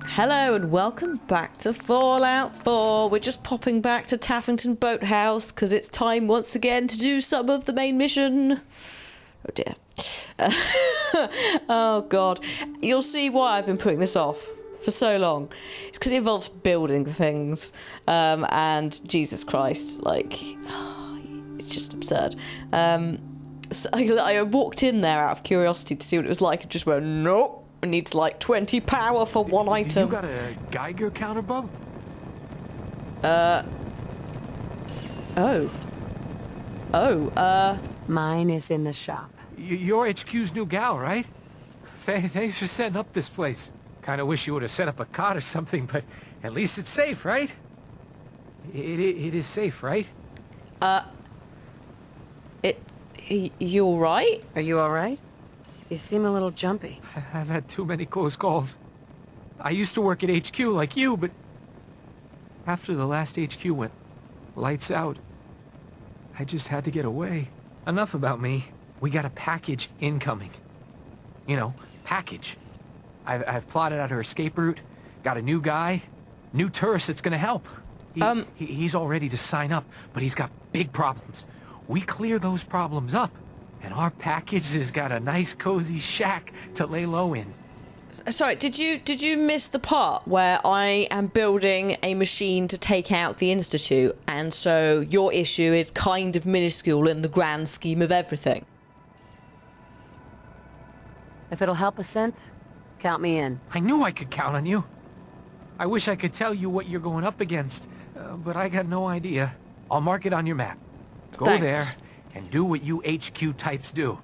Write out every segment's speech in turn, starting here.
Hello and welcome back to Fallout 4. We're just popping back to Taffington Boathouse because it's time once again to do some of the main mission. Oh dear. Oh god. You'll see why I've been putting this off for so long. It's because it involves building things. And Jesus Christ, like, it's just absurd. So I walked in there out of curiosity to see what it was like and just went, nope. It needs like 20 power for one item. You got a Geiger counter, bub? Mine is in the shop. You're HQ's new gal, right? Thanks for setting up this place. Kinda wish you would have set up a cot or something, but at least it's safe, right? It is safe, right? You alright? Are you alright? You seem a little jumpy. I've had too many close calls. I used to work at HQ like you, but after the last HQ went lights out, I just had to get away. Enough about me. We got a package incoming. You know, package. I've plotted out her escape route, got a new guy, new tourist that's gonna help. He's all ready to sign up, but he's got big problems. We clear those problems up, and our package has got a nice cozy shack to lay low in. Sorry, did you miss the part where I am building a machine to take out the Institute, and so your issue is kind of minuscule in the grand scheme of everything? If it'll help a synth, count me in. I knew I could count on you. I wish I could tell you what you're going up against, but I got no idea. I'll mark it on your map. Go Thanks. there and do what you HQ types do.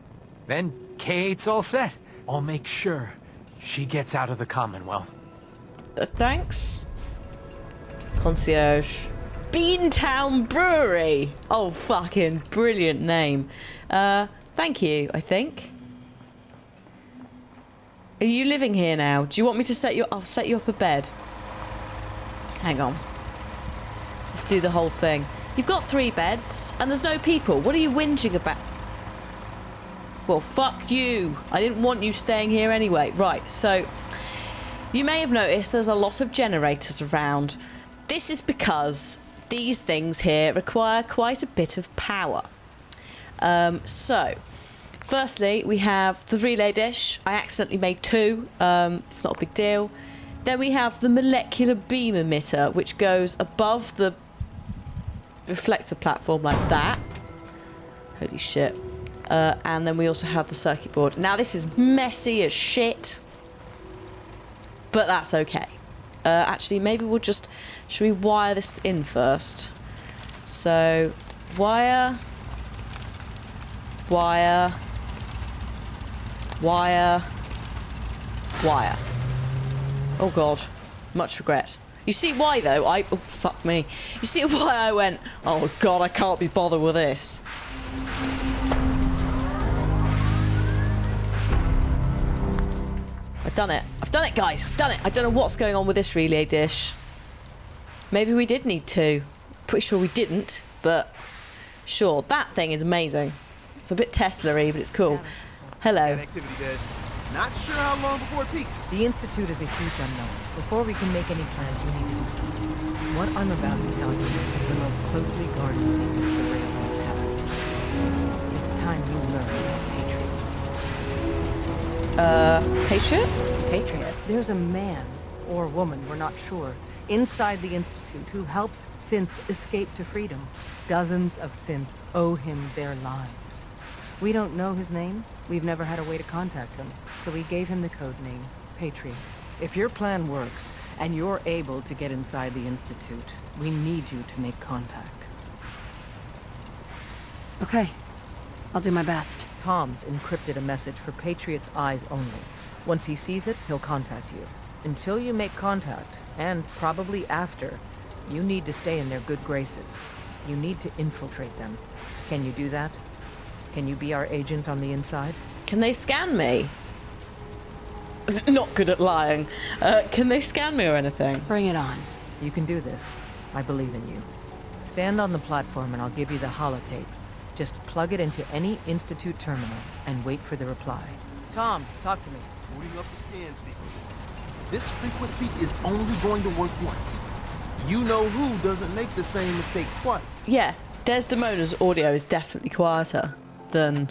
Then K8's all set. I'll make sure she gets out of the Commonwealth. Thanks. Concierge. Beantown Brewery. Oh, fucking brilliant name. Thank you, I think. Are you living here now? Do you want me to I'll set you up a bed. Hang on. Let's do the whole thing. You've got 3 beds, and there's no people. What are you whinging about? Well, fuck you. I didn't want you staying here anyway. Right, so you may have noticed there's a lot of generators around. This is because these things here require quite a bit of power. So, firstly, we have the relay dish. I accidentally made 2. It's not a big deal. Then we have the molecular beam emitter, which goes above the reflector platform like that. Holy shit. And then we also have the circuit board. Now this is messy as shit, but that's okay. Actually, maybe we'll just... Should we wire this in first? So, wire... Wire... Wire... Wire. Oh god. Much regret. You see why though? Oh fuck me. You see why I went, oh god, I can't be bothered with this. I've done it. I've done it, guys. I've done it. I don't know what's going on with this relay dish. Maybe we did need 2. Pretty sure we didn't, but sure. That thing is amazing. It's a bit Tesla-y, but it's cool. Hello. Not sure how long before it peaks. The Institute is a huge unknown. Before we can make any plans, you need to do something. What I'm about to tell you is the most closely guarded secret the Railroad has. It's time you learn about Patriot. Patriot? Patriot? There's a man, or woman, we're not sure, inside the Institute who helps synths escape to freedom. Dozens of synths owe him their lives. We don't know his name. We've never had a way to contact him, so we gave him the code name, Patriot. If your plan works, and you're able to get inside the Institute, we need you to make contact. Okay. I'll do my best. Tom's encrypted a message for Patriot's eyes only. Once he sees it, he'll contact you. Until you make contact, and probably after, you need to stay in their good graces. You need to infiltrate them. Can you do that? Can you be our agent on the inside? Can they scan me? Not good at lying. Can they scan me or anything? Bring it on. You can do this. I believe in you. Stand on the platform and I'll give you the holotape. Just plug it into any Institute terminal and wait for the reply. Tom, talk to me. Booting up the scan sequence. This frequency is only going to work once. You know who doesn't make the same mistake twice. Yeah, Desdemona's audio is definitely quieter than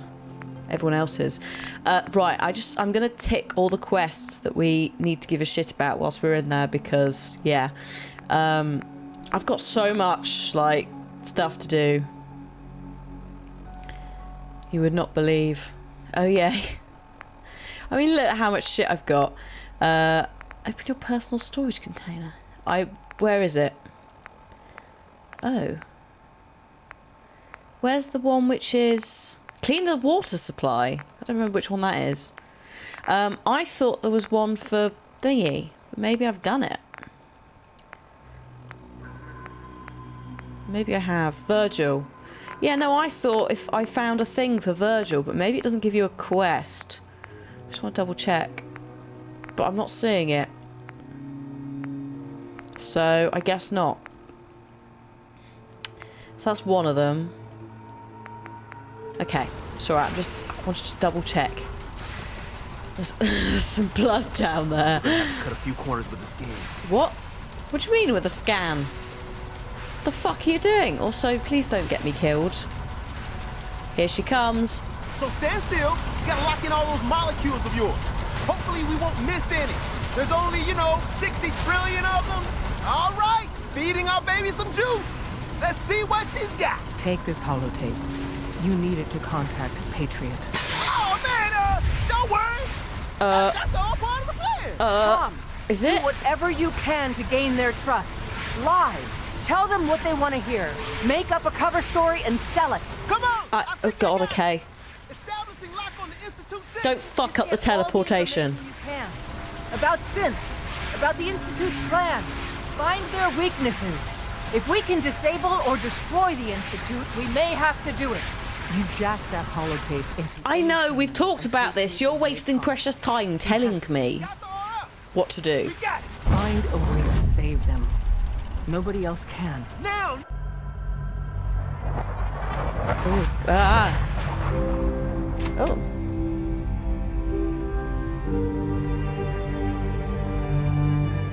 everyone else's. Right, I'm gonna tick all the quests that we need to give a shit about whilst we're in there because, yeah, I've got so much, like, stuff to do. You would not believe. Oh, yeah. I mean, look how much shit I've got. Open your personal storage container. Where is it? Oh. Where's the one which is... Clean the water supply. I don't remember which one that is. I thought there was one for thingy. But maybe I've done it. Maybe I have. Virgil. Yeah, no, I thought if I found a thing for Virgil, but maybe it doesn't give you a quest. I just want to double check. But I'm not seeing it. So, I guess not. So that's one of them. Okay, it's alright, I wanted to double check. There's some blood down there. Cut a few corners with the skin. What? What do you mean with a scan? The fuck are you doing? Also, please don't get me killed. Here she comes. So stand still. You gotta lock in all those molecules of yours. Hopefully we won't miss any. There's only, 60 trillion of them. All right, feeding our baby some juice. Let's see what she's got. Take this holotape. You need it to contact Patriot. Oh, man, don't worry. That's all part of the plan. Tom, Is do it? whatever you can to gain their trust. Lie. Tell them what they want to hear. Make up a cover story and sell it. Come on. Oh god, okay. Establishing lock on the Institute. Don't fuck up the teleportation. You can. About synths. About the Institute's plans. Find their weaknesses. If we can disable or destroy the Institute, we may have to do it. You jack that holotape into... I know, we've talked about this. You're wasting precious time telling me what to do. We got it. Find a way to save them. Nobody else can. Now. Oh.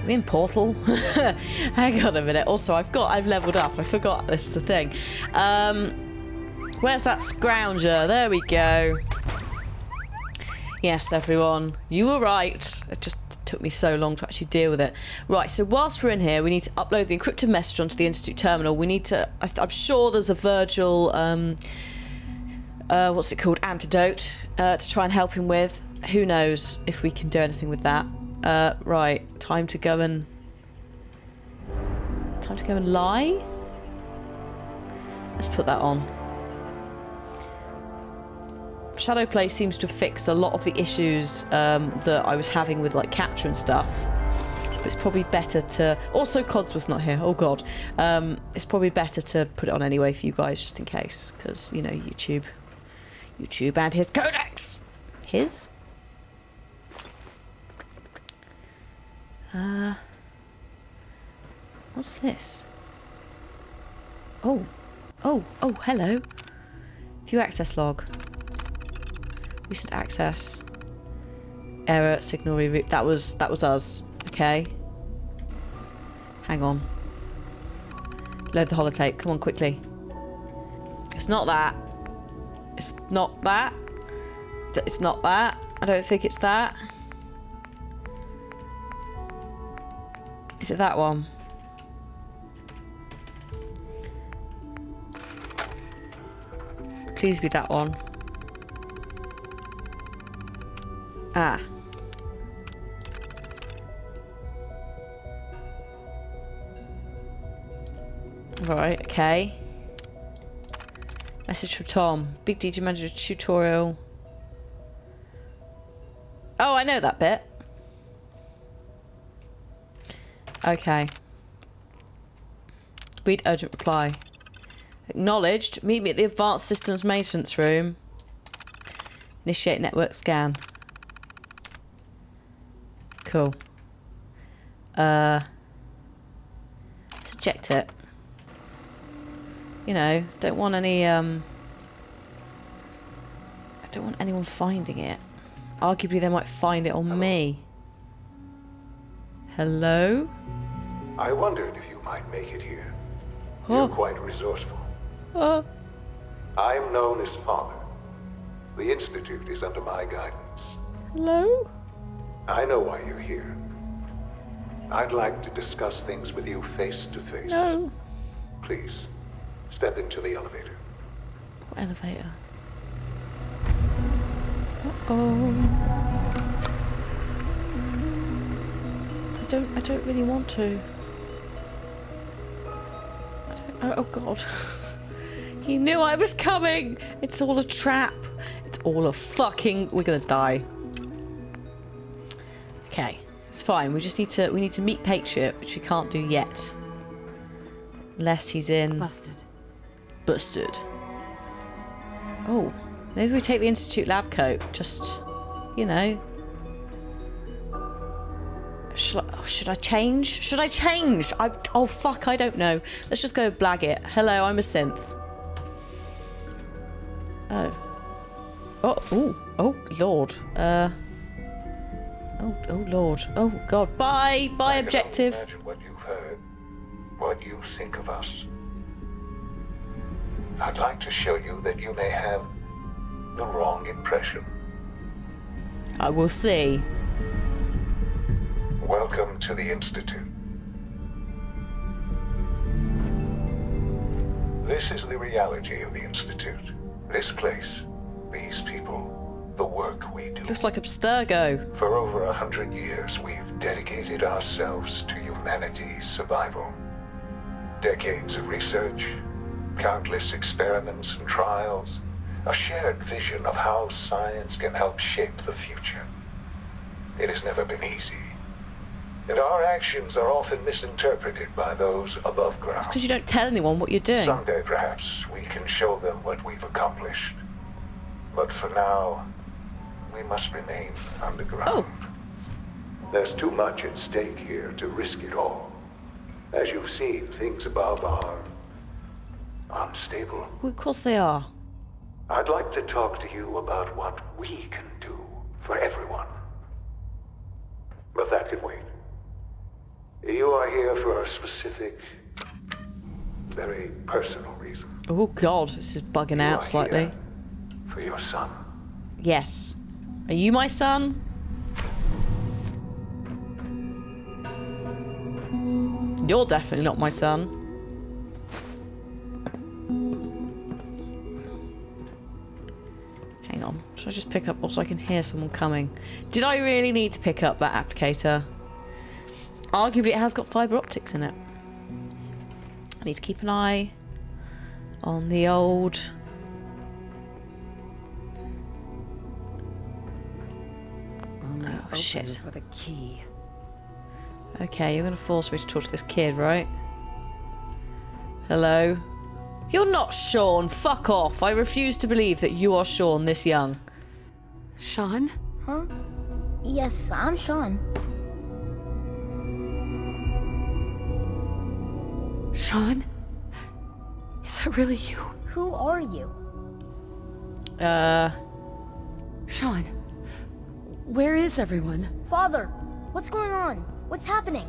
We in Portal? Hang on a minute. Also, I've leveled up. I forgot this is the thing. Where's that scrounger? There we go. Yes, everyone. You were right. It just took me so long to actually deal with it. Right, so whilst we're in here, we need to upload the encrypted message onto the Institute terminal. We need to... I'm sure there's a Virgil... what's it called? Antidote to try and help him with. Who knows if we can do anything with that. Right, time to go and lie. Let's put that on. Shadowplay seems to have fixed a lot of the issues that I was having with like capture and stuff. But it's probably better to... Also, Codsworth's not here. Oh god. It's probably better to put it on anyway for you guys, just in case, because YouTube and his codex. His. What's this? Oh, hello. View access log. Recent access. Error, signal reroute. That was us. Okay. Hang on. Load the holotape. Come on, quickly. It's not that. It's not that. It's not that. I don't think it's that. Is it that one? Please be that one. Ah. Right, okay. Message from Tom. Big DJ Manager tutorial. Oh, I know that bit. Okay. Read urgent reply. Acknowledged. Meet me at the Advanced Systems Maintenance Room. Initiate network scan. Cool. Let's eject it. Don't want any, I don't want anyone finding it. Arguably, they might find it on me. Hello? I wondered if you might make it here. Oh. You're quite resourceful. Oh. I'm known as Father. The Institute is under my guidance. Hello? I know why you're here. I'd like to discuss things with you face to face. No. Please, step into the elevator. What elevator? Uh-oh. I don't really want to. Oh god. He knew I was coming! It's all a trap. It's all a fucking... We're gonna die. Okay. It's fine. We need to meet Patriot, which we can't do yet. Unless he's in... Busted. Oh. Maybe we take the Institute lab coat. Just, you know... Should I change? Should I change? Oh fuck, I don't know. Let's just go blag it. Hello, I'm a synth. Oh. Oh Lord. Oh Lord. Oh God. Bye objective. I can imagine what you've heard, what you think of us. I'd like to show you that you may have the wrong impression. I will see. Welcome to the Institute. This is the reality of the Institute. This place, these people, the work we do. Looks like Abstergo. For over 100 years, we've dedicated ourselves to humanity's survival. Decades of research, countless experiments and trials, a shared vision of how science can help shape the future. It has never been easy. And our actions are often misinterpreted by those above ground. It's because you don't tell anyone what you're doing. Someday, perhaps, we can show them what we've accomplished. But for now, we must remain underground. Oh. There's too much at stake here to risk it all. As you've seen, things above are unstable. Well, of course they are. I'd like to talk to you about what we can do for everyone. But that can wait. You are here for a specific, very personal reason. Oh God, this is bugging You out are slightly. here for your son. Yes. Are you my son? You're definitely not my son. Hang on. Should I just pick up so I can hear someone coming? Did I really need to pick up that applicator? Arguably it has got fibre optics in it. I need to keep an eye on the old... Oh shit. With a key. Okay, you're gonna force me to talk to this kid, right? Hello? You're not Sean, fuck off. I refuse to believe that you are Sean this young. Sean? Huh? Yes, I'm Sean. Sean? Is that really you? Who are you? Sean, where is everyone? Father, what's going on? What's happening?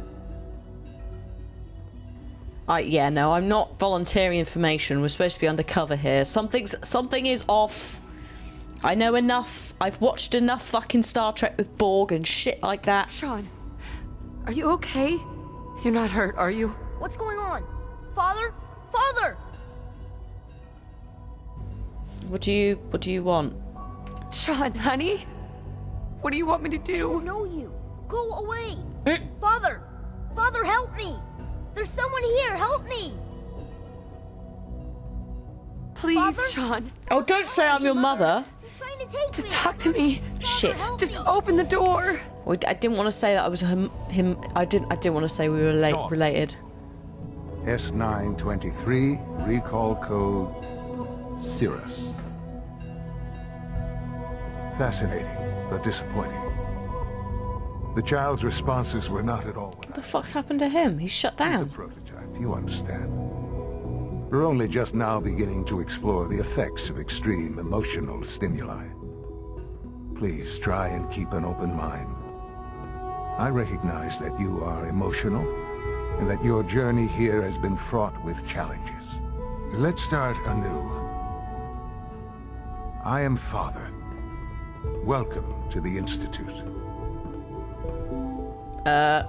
Yeah, no, I'm not volunteering information. We're supposed to be undercover here. Something is off. I know enough. I've watched enough fucking Star Trek with Borg and shit like that. Sean, are you okay? You're not hurt, are you? What's going on? Father? Father! What do you want? Sean, honey? What do you want me to I do? don't know you. Go away! Father! Father, help me! There's someone here! Help me! Please, Father? Sean. Oh, don't say I'm your mother. He's trying to take Just me! talk to me. Shit. help Just me. open the door. I didn't want to say that I was him. I didn't want to say we were related. S923, recall code Cirrus. Fascinating, but disappointing. The child's responses were not at all what What the fuck's happened to him? He's shut He's a down. prototype, you understand. We're only just now beginning to explore the effects of extreme emotional stimuli. Please try and keep an open mind. I recognize that you are emotional, and that your journey here has been fraught with challenges. Let's start anew. I am Father. Welcome to the Institute.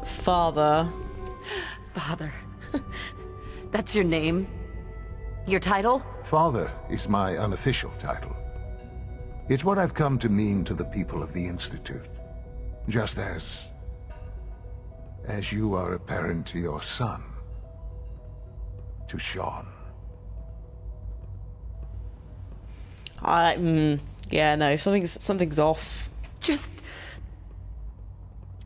Father. Father. That's your name? Your title? Father is my unofficial title. It's what I've come to mean to the people of the Institute. Just as you are a parent to your son. To Sean. Yeah, no, something's off. Just...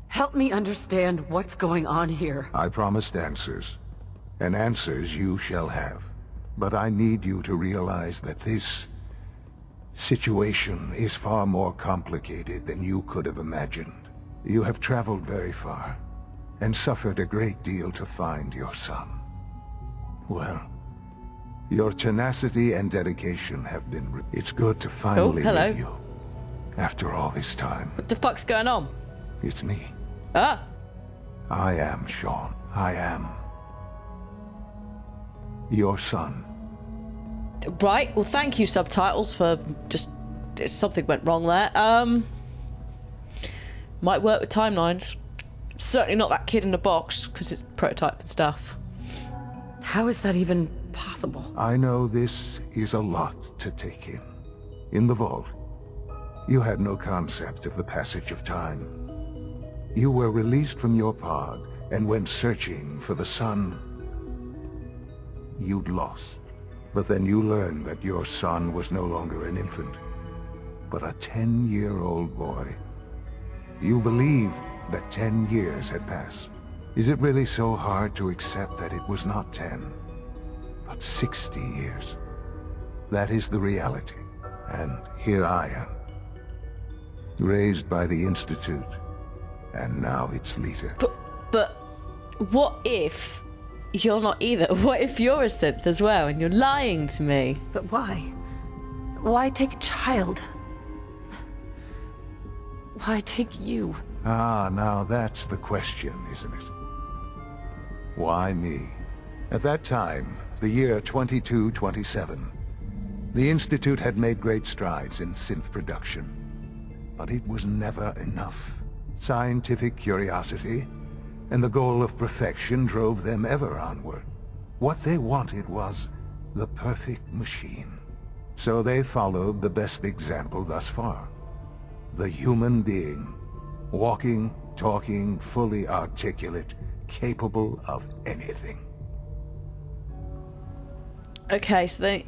help me understand what's going on here. I promised answers, and answers you shall have. But I need you to realize that this situation is far more complicated than you could have imagined. You have traveled very far, and suffered a great deal to find your son. Well, your tenacity and dedication have been... It's good to finally meet you. After all this time. What the fuck's going on? It's me. Ah! I am Sean. I am your son. Right, well thank you, subtitles, for just... something went wrong there. Might work with timelines. Certainly not that kid in the box, because it's prototype and stuff. How is that even possible? I know this is a lot to take in. In the vault, you had no concept of the passage of time. You were released from your pod and went searching for the son you'd lost. But then you learned that your son was no longer an infant, but a 10-year-old boy. You believed that 10 years had passed. Is it really so hard to accept that it was not 10, but 60 years? That is the reality. And here I am, raised by the Institute, and now its leader. But what if you're not either? What if you're a synth as well and you're lying to me? But why? Why take a child? Why take you? Ah, now that's the question, isn't it? Why me? At that time, the year 2227, the Institute had made great strides in synth production. But it was never enough. Scientific curiosity and the goal of perfection drove them ever onward. What they wanted was the perfect machine. So they followed the best example thus far. The human being. Walking, talking, fully articulate, capable of anything. Okay, so they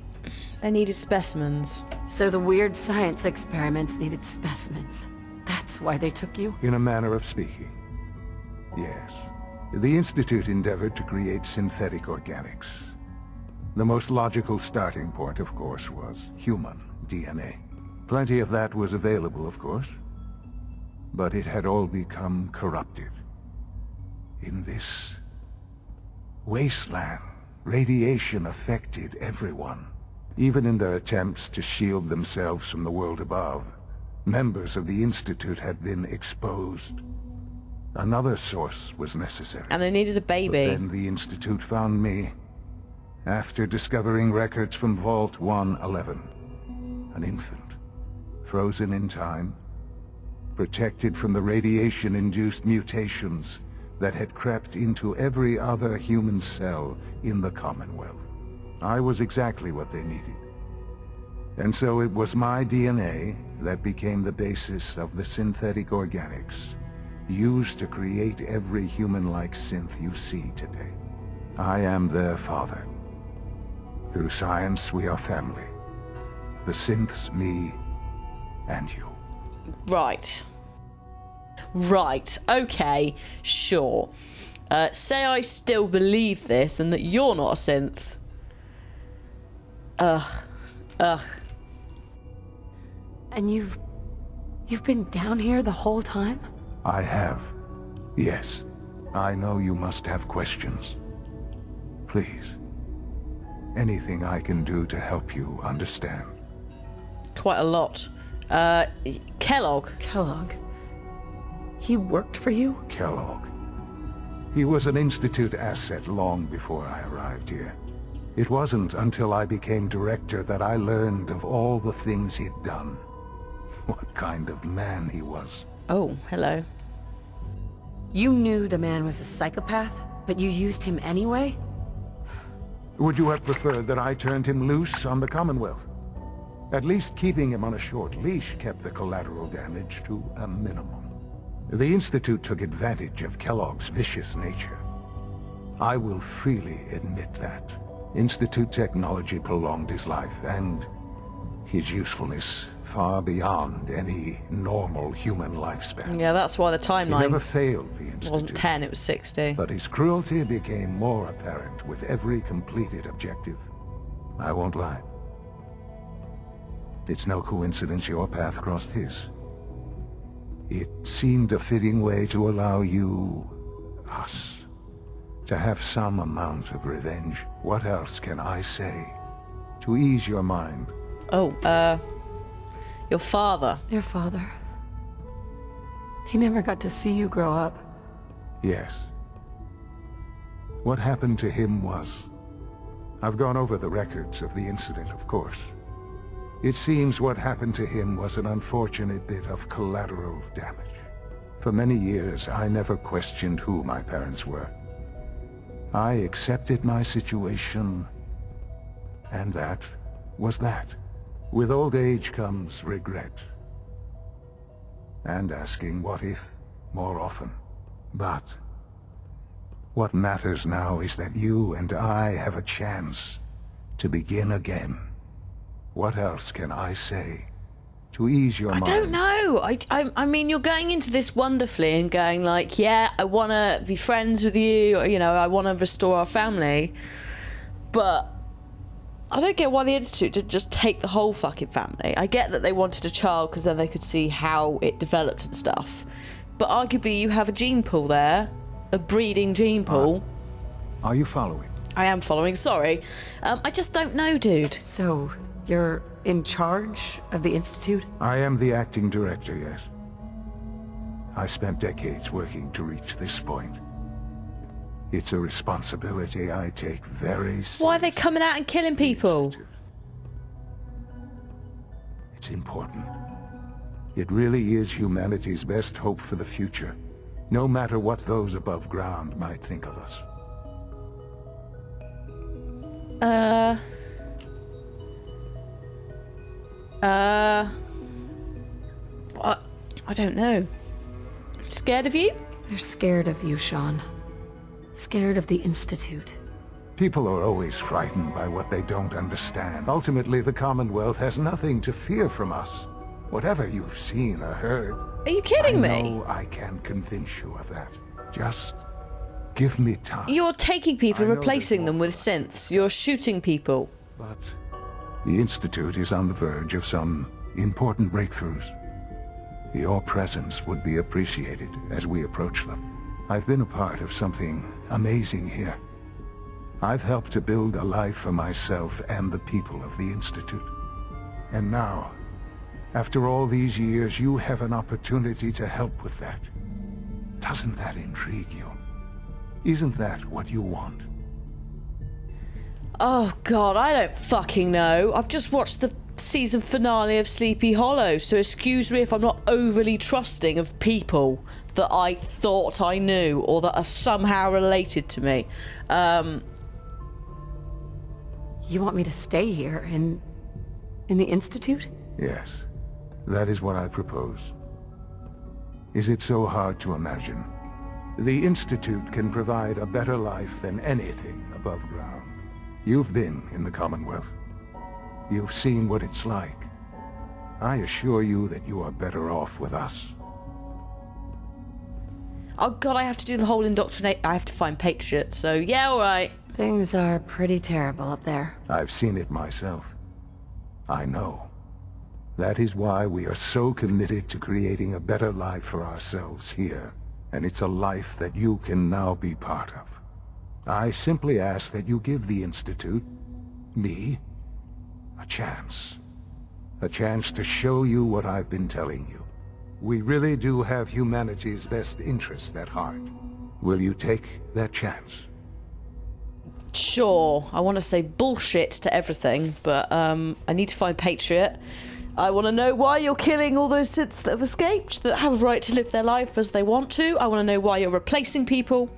needed specimens. So the weird science experiments needed specimens. That's why they took you? In a manner of speaking. Yes. The Institute endeavored to create synthetic organics. The most logical starting point, of course, was human DNA. Plenty of that was available, of course. But it had all become corrupted. In this wasteland, radiation affected everyone. Even in their attempts to shield themselves from the world above, members of the Institute had been exposed. Another source was necessary. And they needed a baby. But then the Institute found me, after discovering records from Vault 111. An infant, frozen in time, protected from the radiation-induced mutations that had crept into every other human cell in the Commonwealth. I was exactly what they needed. And so it was my DNA that became the basis of the synthetic organics used to create every human-like synth you see today. I am their father. Through science, we are family. The synths, me, and you. Right. Right. Okay. Sure. Say I still believe this and that you're not a synth. Ugh. And you've been down here the whole time? I have. Yes. I know you must have questions. Please. Anything I can do to help you understand. Quite a lot. Kellogg. Kellogg. He worked for you? Kellogg. He was an Institute asset long before I arrived here. It wasn't until I became director that I learned of all the things he'd done. What kind of man he was. Oh, hello. You knew the man was a psychopath, but you used him anyway? Would you have preferred that I turned him loose on the Commonwealth? At least keeping him on a short leash kept the collateral damage to a minimum. The Institute took advantage of Kellogg's vicious nature. I will freely admit that. Institute technology prolonged his life, and his usefulness far beyond any normal human lifespan. Yeah, that's why the He timeline never failed the Institute. wasn't 10, it was 60. But his cruelty became more apparent with every completed objective. I won't lie. It's no coincidence your path crossed his. It seemed a fitting way to allow you, us, to have some amount of revenge. What else can I say to ease your mind? Oh, your father. Your father. He never got to see you grow up. Yes. What happened to him was... I've gone over the records of the incident, of course. It seems what happened to him was an unfortunate bit of collateral damage. For many years, I never questioned who my parents were. I accepted my situation, and that was that. With old age comes regret. And asking what if more often. But what matters now is that you and I have a chance to begin again. What else can I say to ease your mind? I don't know. I mean, you're going into this wonderfully and going like, yeah, I want to be friends with you. Or, you know, I want to restore our family. But I don't get why the Institute didn't just take the whole fucking family. I get that they wanted a child because then they could see how it developed and stuff. But arguably you have a gene pool there. A breeding gene pool. Are you following? I am following, sorry. I just don't know, dude. So, you're in charge of the Institute? I am the acting director, yes. I spent decades working to reach this point. It's a responsibility I take very seriously. Why are they coming out and killing people? It's important. It really is humanity's best hope for the future, no matter what those above ground might think of us. I don't know. Scared of you? They're scared of you, Sean. Scared of the Institute. People are always frightened by what they don't understand. Ultimately, the Commonwealth has nothing to fear from us. Whatever you've seen or heard... Are you kidding me? I know I can convince you of that. Just give me time. You're taking people and I know replacing there's them with synths. You're shooting people. But the Institute is on the verge of some important breakthroughs. Your presence would be appreciated as we approach them. I've been a part of something amazing here. I've helped to build a life for myself and the people of the Institute. And now, after all these years, you have an opportunity to help with that. Doesn't that intrigue you? Isn't that what you want? Oh god, I don't fucking know. I've just watched the season finale of Sleepy Hollow, so excuse me if I'm not overly trusting of people that I thought I knew or that are somehow related to me. You want me to stay here in the Institute? Yes, that is what I propose. Is it so hard to imagine? The Institute can provide a better life than anything above ground. You've been in the Commonwealth. You've seen what it's like. I assure you that you are better off with us. Oh god, I have to do the whole indoctrinate. I have to find Patriot, so yeah, alright. Things are pretty terrible up there. I've seen it myself. I know. That is why we are so committed to creating a better life for ourselves here. And it's a life that you can now be part of. I simply ask that you give the Institute, me, a chance. A chance to show you what I've been telling you. We really do have humanity's best interest at heart. Will you take that chance? Sure, I want to say bullshit to everything, but I need to find Patriot. I want to know why you're killing all those Siths that have escaped, that have a right to live their life as they want to. I want to know why you're replacing people.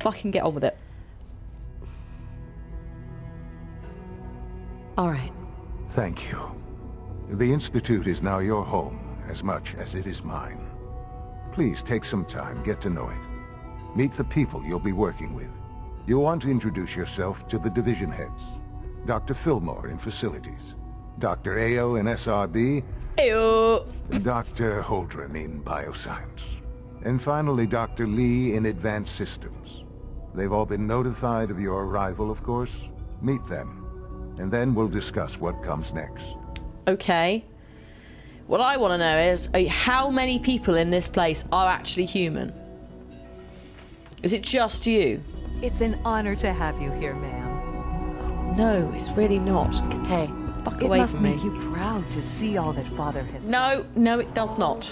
Fucking get on with it. All right. Thank you. The Institute is now your home, as much as it is mine. Please take some time, get to know it. Meet the people you'll be working with. You'll want to introduce yourself to the division heads. Dr. Fillmore in Facilities, Dr. Ao in SRB, Ew. Dr. Holdren in Bioscience, and finally Dr. Lee in Advanced Systems. They've all been notified of your arrival, of course. Meet them, and then we'll discuss what comes next. Okay. What I want to know is how many people in this place are actually human? Is it just you? It's an honor to have you here, ma'am. No, it's really not. Hey, Fuck It away must from me. make you proud to see all that Father has done. No, no, it does not.